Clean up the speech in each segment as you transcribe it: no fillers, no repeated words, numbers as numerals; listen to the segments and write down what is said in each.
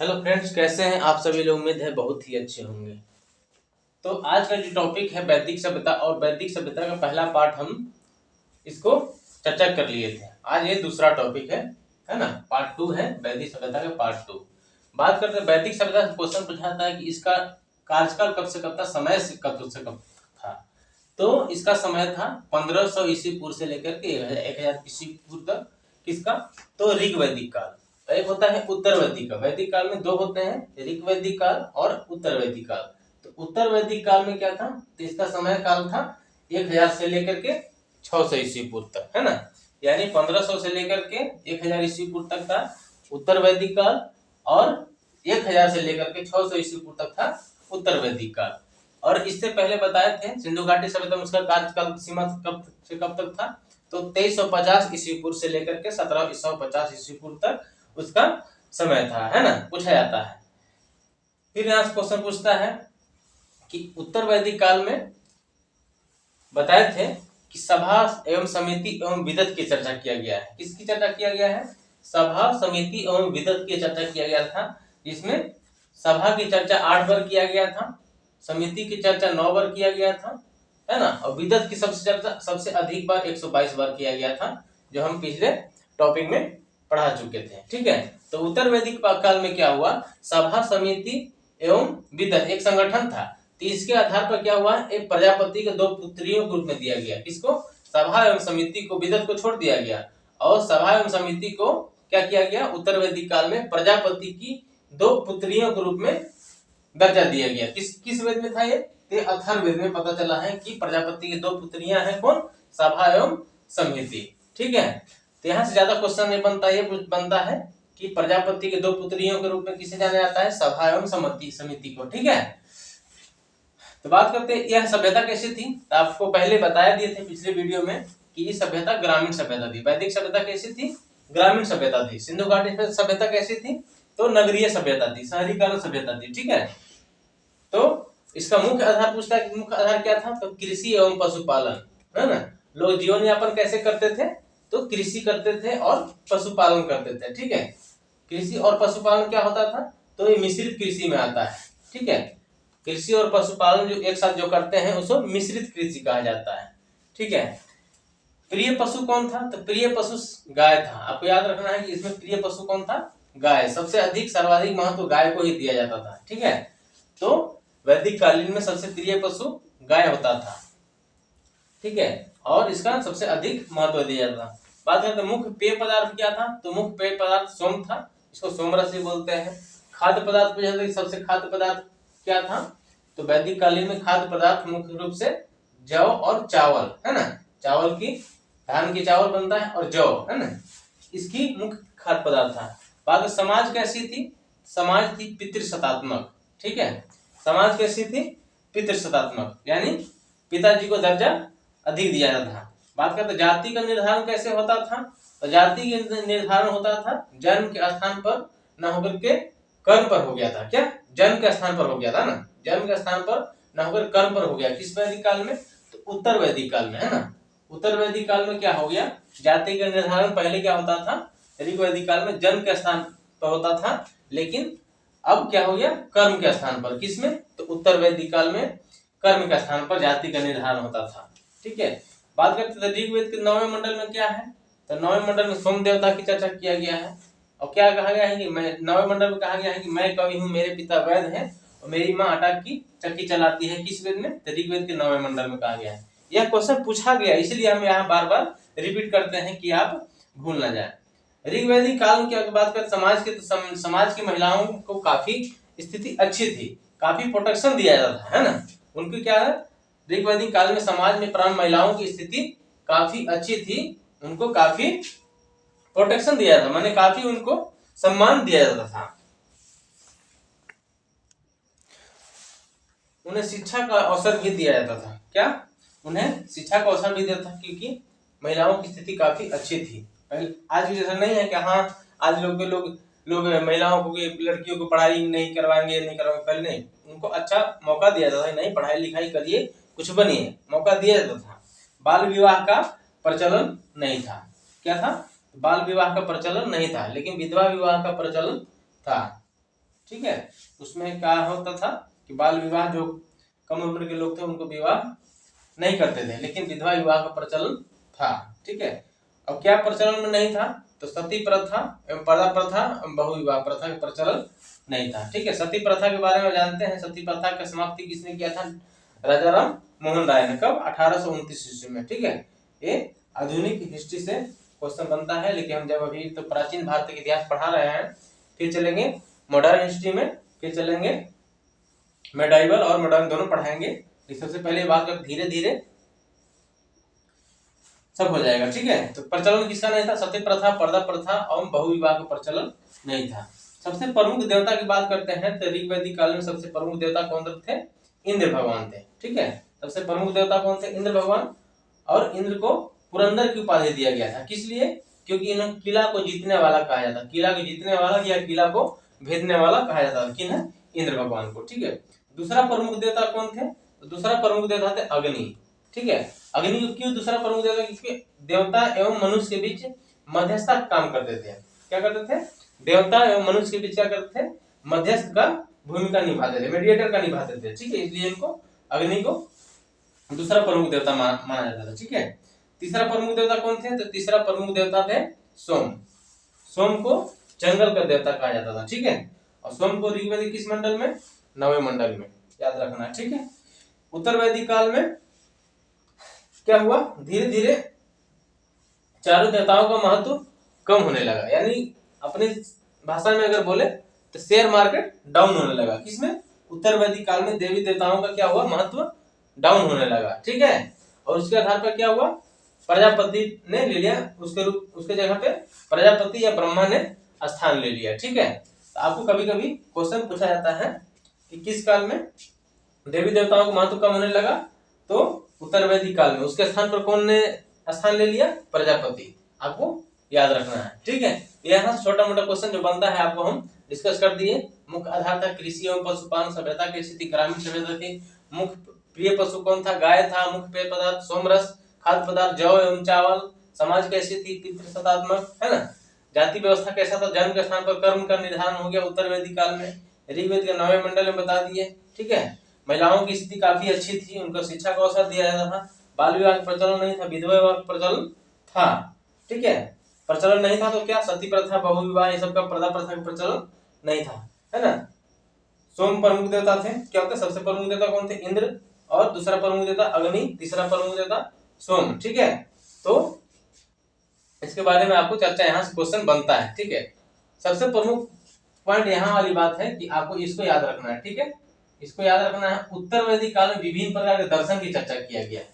Hello friends, कैसे हैं आप सभी लोग। उम्मीद है बहुत ही अच्छे होंगे। तो आज का जो टॉपिक है वैदिक सभ्यता, और वैदिक सभ्यता का पहला पार्ट हम इसको चर्चा कर लिए थे। आज ये दूसरा टॉपिक है ना। पार्ट 2 है वैदिक सभ्यता का पार्ट 2। बात करते हैं वैदिक सभ्यता से। क्वेश्चन पूछा जाता है कि इसका कार्यकाल कब से कब था, समय से कब था। तो इसका समय था 1500 ईस्वी पूर्व से लेकर के 1000 ईस्वी पूर्व तक। किसका? तो ऋग वैदिक काल। एक होता है उत्तर वैदिक काल। वैदिक काल में दो होते हैं, ऋग वैदिक काल और उत्तर वैदिक काल। तो उत्तर वैदिक काल में क्या था, तो इसका समय काल था 1000 से लेकर के 600 ईस्वी पूर्व तक, है ना। यानी 1500 से लेकर के 1000 ईस्वी पूर्व तक था उत्तर वैदिक काल, और 1000 से लेकर के 600 ईस्वी पूर्व तक था उत्तर वैदिक काल। और इससे पहले बताए थे सिंधु घाटी सभ्यता में उसका कार्यकाल सीमा कब से कब तक था, तो 2350 ईस्वी पूर्व से लेकर के 1750 ईस्वी पूर्व तक उसका समय था, है ना। पूछा जाता है। फिर यहाँ से क्वेश्चन पूछता है कि उत्तर वैदिक काल में बताए थे कि सभा एवं समिति एवं विदत की चर्चा किया गया है। किसकी चर्चा किया गया है? सभा, समिति एवं विदत की चर्चा किया गया था, जिसमें सभा की चर्चा 8 बार किया गया था, समिति की चर्चा 9 बार किया गया था, है ना। और विदत की सबसे अधिक बार 122 बार किया गया था, जो हम पिछले टॉपिक में पढ़ा चुके थे। ठीक है। तो उत्तर वैदिक काल में क्या हुआ, सभा, समिति एवं विदत एक संगठन था। तो इसके आधार पर क्या हुआ, एक प्रजापति के 2 पुत्रियों के रूप में दिया गया। किसको? सभा एवं समिति को। विदत को छोड़ दिया गया, और सभा एवं समिति को क्या किया गया, उत्तर वैदिक काल में प्रजापति की 2 पुत्रियों के रूप में दर्जा दिया गया। किस वेद में था ये? अथर्ववेद में पता चला है कि प्रजापति की 2 पुत्रियां हैं। कौन? सभा एवं समिति। ठीक है। तो यहाँ से ज्यादा क्वेश्चन नहीं बनता, ये बनता है कि प्रजापति के 2 पुत्रियों के रूप में किसे जाना जाता है? सभा एवं समिति को। ठीक है। तो बात करते हैं यह सभ्यता कैसी थी। तो आपको पहले बताया दिए थे पिछले वीडियो में कि ये सभ्यता ग्रामीण सभ्यता थी। वैदिक सभ्यता कैसी थी? ग्रामीण सभ्यता थी। सिंधु घाटी सभ्यता कैसी थी? तो नगरीय सभ्यता थी, शहरीकरण सभ्यता थी। ठीक है। तो इसका मुख्य आधार पूछता है कि मुख्य आधार क्या था, तो कृषि एवं पशुपालन, है ना। लोग जीवन यापन कैसे करते थे, तो कृषि करते थे और पशुपालन करते थे। ठीक है। कृषि और पशुपालन क्या होता था, तो ये मिश्रित कृषि में आता है। ठीक है। कृषि और पशुपालन जो एक साथ जो करते हैं उसको मिश्रित कृषि कहा जाता है। ठीक है। प्रिय पशु कौन था, तो प्रिय पशु गाय था। आपको याद रखना है कि इसमें प्रिय पशु कौन था? गाय। सबसे अधिक सर्वाधिक महत्व गाय को ही दिया जाता था। ठीक है। तो वैदिक कालीन में सबसे प्रिय पशु गाय होता था। ठीक है। और इसका सबसे अधिक महत्व दिया जाता था। बात करते मुख्य पेय पदार्थ क्या था, तो मुख्य पेय पदार्थ सोम था, इसको सोमरस भी बोलते हैं। खाद्य पदार्थ पूछा था, सबसे खाद्य पदार्थ क्या था, तो वैदिक कालीन में खाद्य पदार्थ मुख्य रूप से जौ और चावल, है ना। चावल की, धान की चावल बनता है, और जौ, है ना, इसकी मुख्य खाद्य पदार्थ था। बात समाज कैसी थी, समाज थी पितृसत्तात्मक। ठीक है। समाज कैसी थी? पितृसत्तात्मक, यानी पिताजी को दर्जा अधिक दिया जाता था। बात करते जाति का निर्धारण कैसे होता था, तो जाति का निर्धारण होता था जन्म के स्थान पर न होकर के कर्म पर हो गया था। क्या? जन्म के स्थान पर हो गया था ना, जन्म के स्थान पर न होकर कर्म पर हो गया। किस वैदिक काल में? तो उत्तर वैदिक काल में, है ना। उत्तर वैदिक काल में क्या हो गया, जाति का निर्धारण पहले क्या होता था, ऋग वैदिक काल में जन्म के स्थान पर होता था, लेकिन अब क्या हो गया, कर्म के स्थान पर। किसमें? तो उत्तर वैदिक काल में कर्म के स्थान पर जाति का निर्धारण होता था। ठीक है। बात करते हैं ऋग्वेद के 9वें मंडल में क्या है, तो 9वें मंडल में सोम देवता की चर्चा किया गया है। और क्या कहा गया है कि मैं 9वें मंडल में कहा गया है कि मैं कवि हूँ, मेरे पिता वैद्य हैं, और मेरी माँ आटा की चक्की चलाती है। किस वेद में? तो ऋग्वेद के 9वें मंडल में कहा गया है। यह क्वेश्चन पूछा गया, इसलिए हम यहाँ बार बार रिपीट करते हैं कि आप भूल ना जाए। ऋग्वैदिक काल की अगर बात करें समाज के, तो समाज की महिलाओं को काफी स्थिति अच्छी थी, काफी प्रोटेक्शन दिया जाता है ना। उनकी क्या है, ऋग्वैदिक काल में समाज में प्राण महिलाओं की स्थिति काफी अच्छी थी, उनको काफी प्रोटेक्शन दिया जाता, माने काफी उनको सम्मान दिया जाता था। उन्हें शिक्षा का अवसर भी दिया जाता था। क्या? उन्हें शिक्षा का अवसर भी दिया था, क्योंकि महिलाओं की स्थिति काफी अच्छी थी। आज भी जैसा नहीं है कि हाँ आज लोग महिलाओं को, लड़कियों को पढ़ाई नहीं करवाएंगे, पहले नहीं, उनको अच्छा मौका दिया जाता था, नहीं पढ़ाई लिखाई करिए, कुछ बनिए, मौका दिया जाता था। बाल विवाह का प्रचलन नहीं था। क्या था? बाल विवाह का प्रचलन नहीं था, लेकिन विधवा विवाह का प्रचलन था। ठीक है। उसमें क्या होता था कि बाल विवाह, जो कम उम्र के लोग थे उनको विवाह नहीं करते थे, लेकिन विधवा विवाह का प्रचलन था। ठीक है। अब क्या प्रचलन में नहीं था, तो सती प्रथा एवं पर्दा प्रथा एवं बहु विवाह प्रथा का प्रचलन नहीं था। ठीक है। सती प्रथा के बारे में जानते हैं। सती प्रथा का समाप्ति किसने किया था? राजा राम मोहन राय ने। कब? 1829 ईस्वी में। ठीक है। ये आधुनिक हिस्ट्री से क्वेश्चन बनता है, लेकिन हम जब अभी तो प्राचीन भारत का इतिहास पढ़ा रहे हैं, फिर चलेंगे मॉडर्न हिस्ट्री में, फिर चलेंगे मेडाइवल और मॉडर्न, दोनों पढ़ाएंगे। सबसे पहले बात कर, धीरे धीरे सब हो जाएगा। ठीक है। तो प्रचलन किसका नहीं था? सती प्रथा, पर्दा प्रथा और बहु विवाह का प्रचलन नहीं था। सबसे प्रमुख देवता की बात करते हैं तो ऋग्वैदिक काल में सबसे प्रमुख देवता कौन थे? इंद्र भगवान थे। ठीक है। सबसे प्रमुख देवता कौन थे? इंद्र भगवान। और इंद्र को पुरंदर की उपाधि दिया गया था। किस लिए? क्योंकि इन्हें किला को जीतने वाला कहा जाता, किला को जीतने वाला या किला को भेदने वाला कहा जाता था। किन्हें? इंद्र भगवान को। ठीक है। दूसरा प्रमुख देवता कौन थे? तो दूसरा प्रमुख देवता थे अग्नि। ठीक है। अग्नि को क्यों दूसरा प्रमुख देवता? क्योंकि देवता एवं मनुष्य के बीच मध्यस्थता काम करते थे। क्या करते थे? देवता एवं मनुष्य के बीच क्या करते थे? मध्यस्थ का भूमिका निभाते थे, मेडिएटर का निभाते थे। ठीक है। इसलिए इनको अग्नि को दूसरा प्रमुख देवता माना जाता था। ठीक है। तीसरा प्रमुख देवता कौन थे? तो तीसरा प्रमुख देवता थे सोम। सोम को जंगल का देवता कहा जाता था। ठीक है। और सोम को ऋग्वेद किस मंडल में? 9वें मंडल में, याद रखना है। ठीक है। उत्तर वैदिक काल में क्या हुआ? धीरे धीरे चारों देवताओं का महत्व कम होने लगा, यानी अपनी भाषा में अगर बोले तो शेयर मार्केट डाउन होने लगा। किसमें? उत्तर वैदिक काल में देवी देवताओं का क्या हुआ? महत्व डाउन होने लगा। ठीक है। और उसके आधार पर क्या हुआ? प्रजापति ने ले लिया उसके जगह पे प्रजापति या ब्रह्मा ने स्थान ले लिया। ठीक है। तो आपको कभी कभी क्वेश्चन पूछा जाता है कि किस काल में देवी देवताओं का महत्व कम होने लगा? तो उत्तर वैदिक काल में। उसके स्थान पर कौन ने स्थान ले लिया? प्रजापति। आपको याद रखना है। ठीक है। यहाँ छोटा मोटा क्वेश्चन जो बनता है आपको हम डिस्कस कर दिए। मुख्य आधार था कृषि एवं पशुपालन सभ्यता की स्थिति, ग्रामीण सभ्यता थी। मुख्य प्रिय पशु कौन था? गाय था। मुख्य पेय पदार्थ सोमरस, खाद्य पदार्थ जौ एवं चावल। समाज कैसी थी? पितृसत्तात्मक, है ना। जाति व्यवस्था कैसा था? जन्म के स्थान पर कर्म का निर्धारण हो गया उत्तर वैदिक काल में। ऋग्वेद के 9वें मंडल में बता दिए। ठीक है। महिलाओं की स्थिति काफी अच्छी थी, उनको शिक्षा का अवसर दिया जाता था। बाल विवाह का प्रचलन नहीं था, विधवा विवाह का प्रचलन था। ठीक है। प्रचलन नहीं था तो क्या? सती प्रथा, बहु विवाह, ये सब का, पर्दा प्रथा का प्रचलन नहीं था, है ना। सोम प्रमुख देवता थे। क्या होता है? सबसे प्रमुख देवता कौन थे? इंद्र। और दूसरा प्रमुख देवता अग्नि, तीसरा प्रमुख देवता सोम। ठीक है। तो इसके बारे में आपको चर्चा यहाँ से क्वेश्चन बनता है। ठीक है। सबसे प्रमुख पॉइंट यहाँ वाली बात है कि आपको इसको याद रखना है। ठीक है। इसको याद रखना है। उत्तर वैदिक काल में विभिन्न प्रकार के दर्शन की चर्चा किया गया है।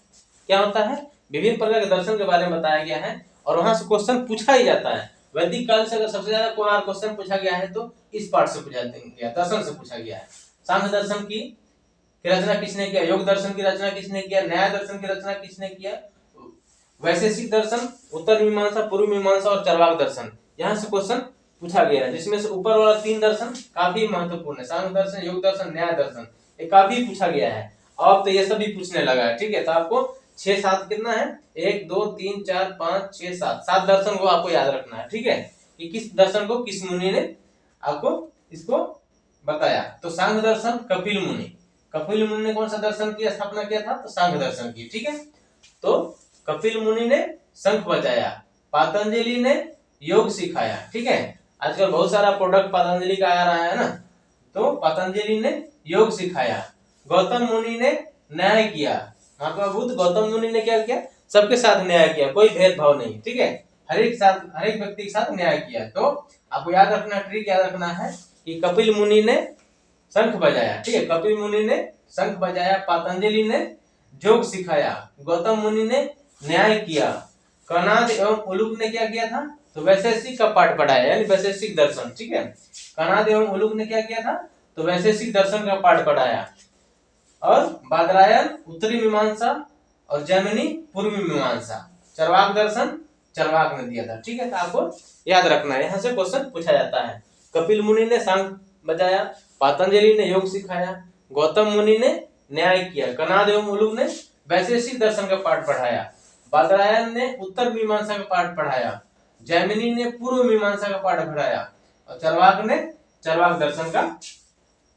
क्या होता है? विभिन्न प्रकार के दर्शन के बारे में बताया गया है और वहां से क्वेश्चन पूछा ही जाता है। वैदिक काल से अगर सबसे ज्यादा कोई क्वेश्चन पूछा गया है तो इस पार्ट से पूछा गया, दर्शन से पूछा गया है। सांख्य दर्शन की रचना किसने किया? योग दर्शन की रचना किसने किया? न्याय दर्शन की रचना किसने किया? वैशेषिक दर्शन, उत्तर मीमांसा, पूर्व मीमांसा और चरवाक दर्शन, यहाँ से क्वेश्चन पूछा गया है। जिसमें से ऊपर वाला 3 दर्शन काफी महत्वपूर्ण है, सांख्य दर्शन, योग दर्शन, न्याय दर्शन, ये काफी पूछा गया है। अब तो ये सभी पूछने लगा है। ठीक है। तो आपको 6-7 कितना है? 1 2 3 4 5 6 7 दर्शन को आपको याद रखना है। ठीक है। कि किस दर्शन को किस मुनि ने आपको इसको बताया। तो सांख्य दर्शन कपिल मुनि, कपिल मुनि ने कौन सा दर्शन की स्थापना किया था? तो सांख्य दर्शन की। ठीक है। तो कपिल मुनि ने शंख बजाया, पतंजलि ने योग सिखाया। ठीक है। आजकल बहुत सारा प्रोडक्ट पतंजलि का आ रहा है ना, तो पतंजलि ने योग सिखाया। गौतम मुनि ने न्याय किया। महात्मा बुद्ध गौतम मुनि ने क्या किया? सबके साथ न्याय किया, कोई भेदभाव नहीं। ठीक है। हर एक व्यक्ति के साथ न्याय किया। तो आपको याद रखना, ट्रिक याद रखना है कि कपिल मुनि ने शंख बजाया। ठीक है। कपिल मुनि ने शंख बजाया, पतंजलि ने योग सिखाया, गौतम मुनि ने न्याय किया, कणाद एवं उलूक ने क्या किया था? तो वैशेषिक का पाठ पढ़ाया, यानी वैशेषिक दर्शन। ठीक है। कणाद एवं उलूक ने क्या किया था? तो वैशेषिक दर्शन का पाठ पढ़ाया। और बादरायन उत्तरी मीमांसा और जैमिनी पूर्वी मीमांसा, चरवाक दर्शन चरवाक ने दिया था। ठीक है। तो आपको याद रखना है, यहाँ से क्वेश्चन पूछा जाता है। कपिल मुनि ने शंख बजाया, पतंजलि ने योग सिखाया, गौतम मुनि ने न्याय किया, कणाद एवं उलूक ने वैशेषिक दर्शन का पाठ पढ़ाया, बादरायन ने उत्तर मीमांसा का पाठ पढ़ाया, जैमिनी ने पूर्व मीमांसा का पाठ पढ़ाया और चरवाक ने चरवाक दर्शन का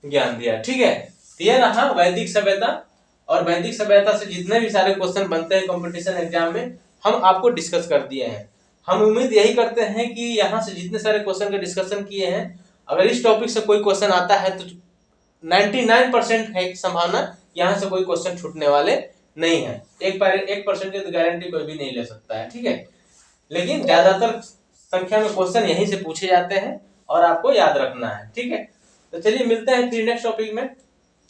ज्ञान दिया। ठीक है, तो ये रहा वैदिक सभ्यता। और वैदिक सभ्यता से जितने भी सारे क्वेश्चन बनते हैं कंपटीशन एग्जाम में, हम आपको डिस्कस कर दिए हैं। हम उम्मीद यही करते हैं कि यहाँ से जितने सारे क्वेश्चन के डिस्कशन किए हैं, अगर इस टॉपिक से कोई क्वेश्चन आता है तो 99% है संभावना यहाँ से कोई क्वेश्चन छूटने वाले नहीं है। 1% की तो गारंटी कोई भी नहीं ले सकता है। ठीक है, लेकिन ज्यादातर संख्या में क्वेश्चन यहीं से पूछे जाते हैं और आपको याद रखना है। ठीक है, तो चलिए मिलते हैं फिर नेक्स्ट टॉपिक में।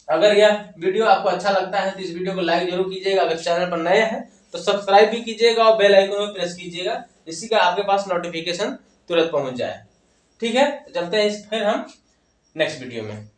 अगर यह वीडियो आपको अच्छा लगता है तो इस वीडियो को लाइक जरूर कीजिएगा। अगर चैनल पर नए हैं तो सब्सक्राइब भी कीजिएगा और बेल आइकन में प्रेस कीजिएगा, जिससे कि आपके पास नोटिफिकेशन तुरंत पहुंच जाए। ठीक है, तो चलते हैं फिर हम नेक्स्ट वीडियो में।